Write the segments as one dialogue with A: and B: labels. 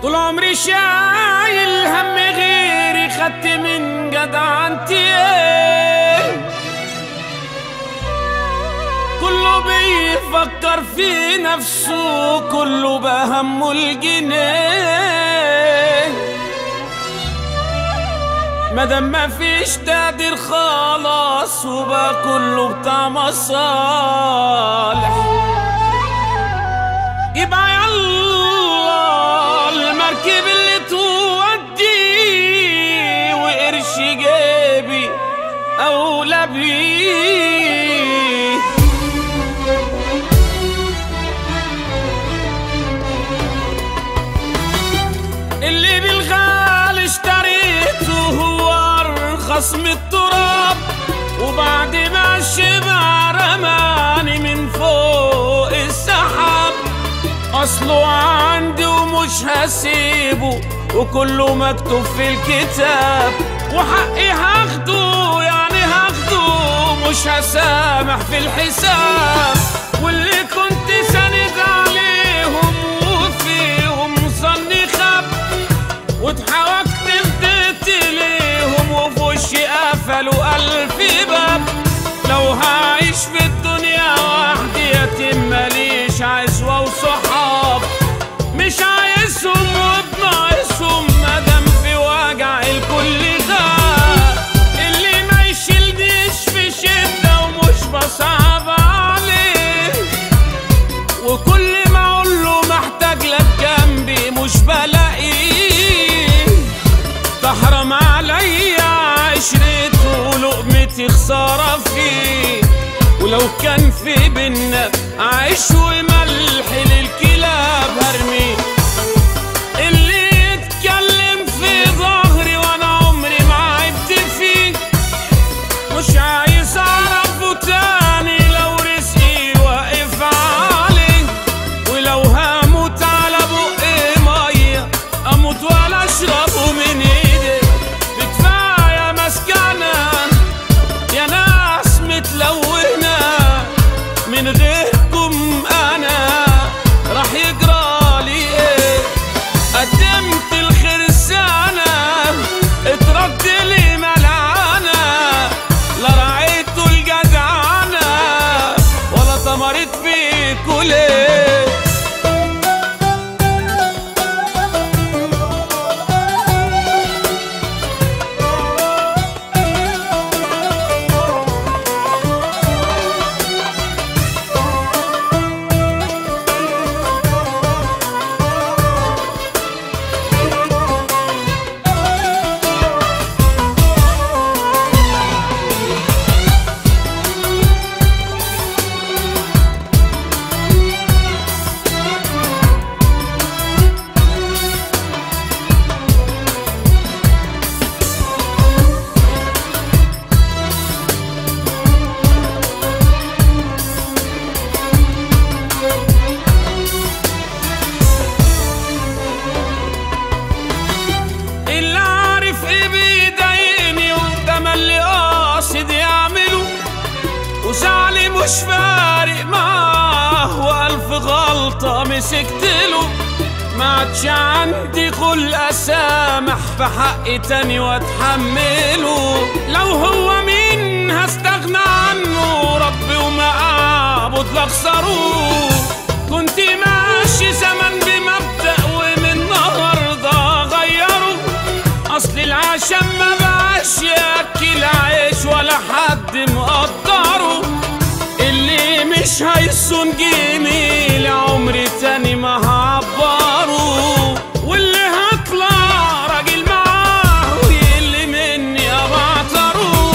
A: طول عمري شايل هم غيري، خدت من جدعنتي كله بيفكر في نفسه، كله بهمه الجنيه. مادام مفيش تقدير خلاص وبقى كله بتاع مصالح، يبقى يلا المركب اللي تودي وقرش جيبي أولى بيه. اللي بالغالي اشتريته هو أرخص من التراب، وبعد ما الشبع رماني من فوق السحاب. أصله عندي ومش هسيبه، وكله مكتوب في الكتاب، وحقي هاخده يعني هاخده، مش هسامح في الحساب. واللي كنت ساند عليهم وفيهم ظني خاب، واتحوجت فضيت ليهم وفي وشي قفلوا ألف باب. لو هعيش في الدنيا وحدي يتيم ماليش عزوة وصحاب، مش عايزهم وبناقصهم مادام في وجع الكل غاب. اللي ما يشيلنيش في شدة ومش بصعب عليه، وكل ما اقوله محتاج لك جنبي مش بلاقيه. تحرم عليا عشرته ولقمتي خسارة فيه، ولو كان في بينا عيش وملح للكلاب هرميه. اللي يتكلم في ظهري وانا عمري ما عبت فيه، مش عايز اعرفه تاني لو رزقي واقف عليه. ولو هموت على بقي ميه اموت ولا اشربه من ايدي. بكفايه مسكنه يا ناس متلونه، من غيركم انا راح يجرالي ايه؟ قدمت الخير سنة اترد لي ملعنة، لا رعيتوا الجدعنة ولا طمرت فيكوا ليه؟ وزعلي مش فارق معاه وألف غلطة مسكتله، ما عادش عندي خلق أسامح في حق تاني وأتحمله. لو هو مين هستغنى عنه ربي وما أعبد لأخسره. كنت ماشي زمان بمبدأ ومن النهاردة غيره، أصل العشم ما بقاش ياكل عيش ولا حد مقدره. اللي مش هيصون جميل عمري تاني ما هعبره، واللي هطلع راجل معاه واللي مني ابعتره.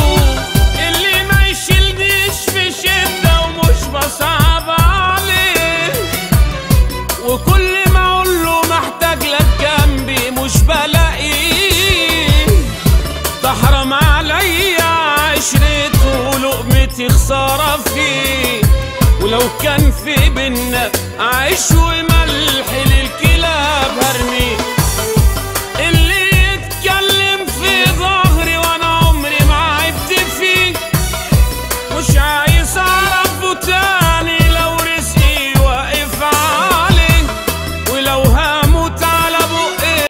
A: اللي ما يشيلنيش في شدة ومش بصعب عليه، وكل ما اقوله محتاج لك جنبي مش بلاقيه. تحرم عليا عشرته ولقمتي خسارة فيه، ولو كان في بينا عيش وملح للكلاب هرميه.